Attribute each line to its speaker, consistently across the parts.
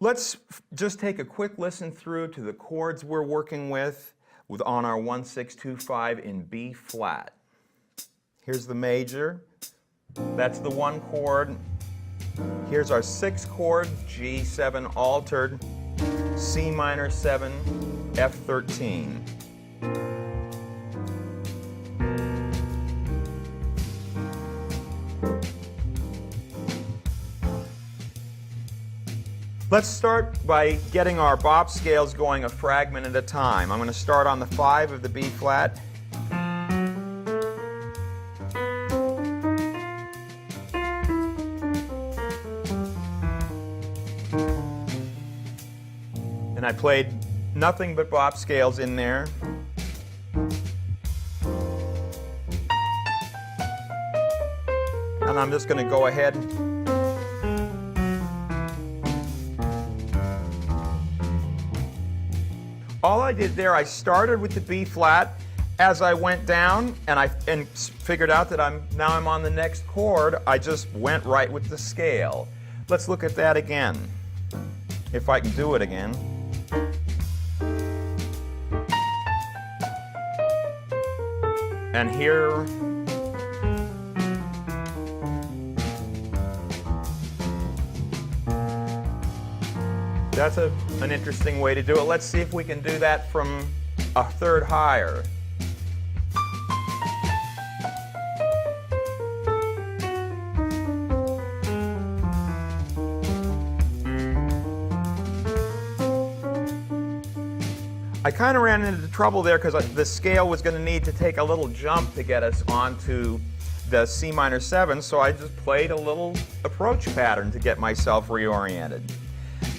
Speaker 1: Let's just take a quick listen through to the chords we're working with on our 1-6-2-5 in B flat. Here's the major. That's the one chord. Here's our 6th chord, G7 altered, C minor 7, F13. Let's start by getting our bop scales going a fragment at a time. I'm going to start on the 5 of the B flat. And I played nothing but bop scales in there. And I'm just going to go ahead . All I did there, I started with the B flat. As I went down and figured out that now I'm on the next chord, I just went right with the scale. Let's look at that again, if I can do it again. And here, that's an interesting way to do it. Let's see if we can do that from a third higher. I kind of ran into trouble there because the scale was going to need to take a little jump to get us onto the C minor 7, so I just played a little approach pattern to get myself reoriented.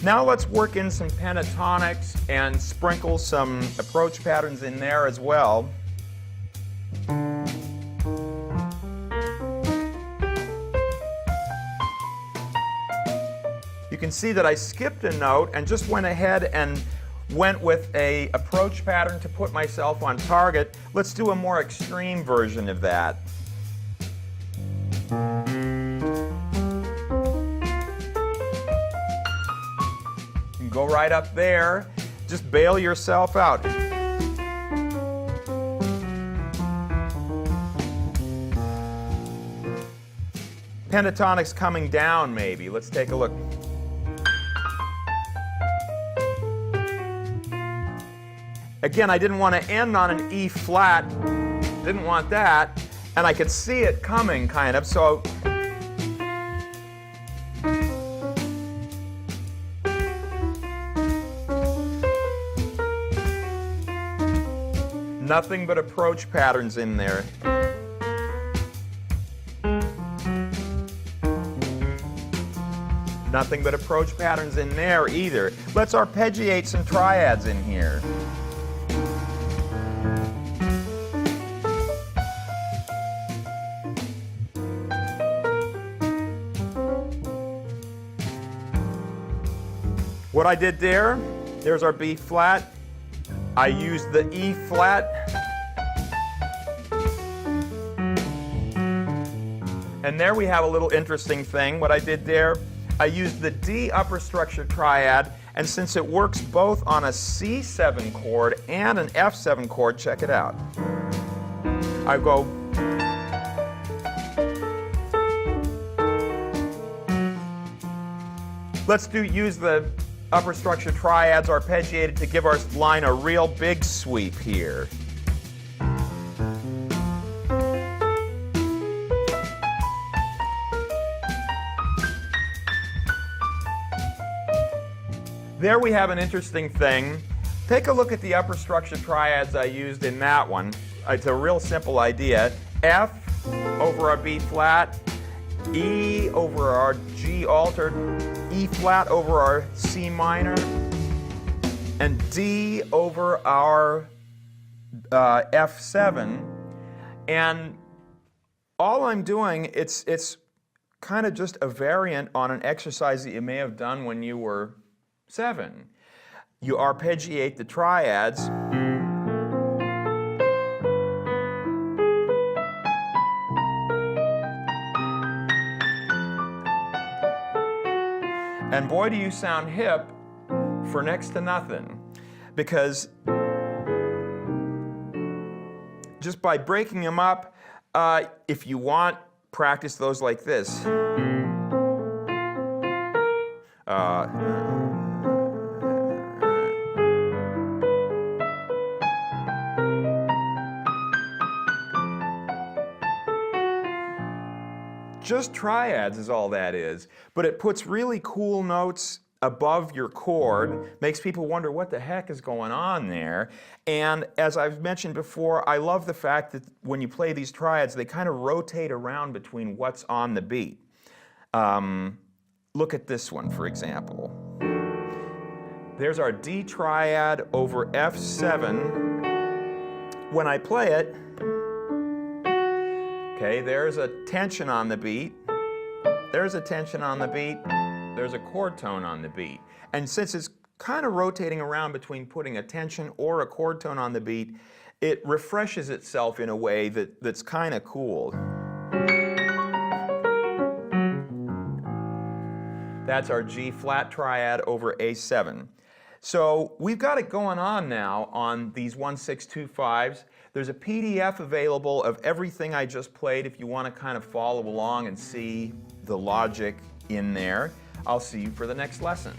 Speaker 1: Now let's work in some pentatonics and sprinkle some approach patterns in there as well. You can see that I skipped a note and just went ahead and went with an approach pattern to put myself on target. Let's do a more extreme version of that. Go right up there, just bail yourself out. Pentatonics coming down maybe, let's take a look. Again, I didn't want to end on an E flat, didn't want that, and I could see it coming kind of, so nothing but approach patterns in there. Nothing but approach patterns in there either. Let's arpeggiate some triads in here. What I did there's our B flat. I used the E flat. And there we have a little interesting thing. What I did there, I used the D upper structure triad, and since it works both on a C7 chord and an F7 chord, check it out. I go . Let's use the upper structure triads arpeggiated to give our line a real big sweep here. There we have an interesting thing. Take a look at the upper structure triads I used in that one. It's a real simple idea. F over our B flat, E over our G altered, E flat over our C minor, and D over our F7. And all I'm doing, it's kind of just a variant on an exercise that you may have done when you were 7. You arpeggiate the triads. And boy, do you sound hip for next to nothing. Because just by breaking them up, if you want, practice those like this. Just triads is all that is, but it puts really cool notes above your chord, makes people wonder what the heck is going on there. And as I've mentioned before, I love the fact that when you play these triads, they kind of rotate around between what's on the beat. Look at this one, for example. There's our D triad over F7. When I play it, okay, there's a tension on the beat, there's a tension on the beat, there's a chord tone on the beat. And since it's kind of rotating around between putting a tension or a chord tone on the beat, it refreshes itself in a way that's kind of cool. That's our G flat triad over A7. So we've got it going on now on these 1-6-2-5s. There's a PDF available of everything I just played if you want to kind of follow along and see the logic in there. I'll see you for the next lesson.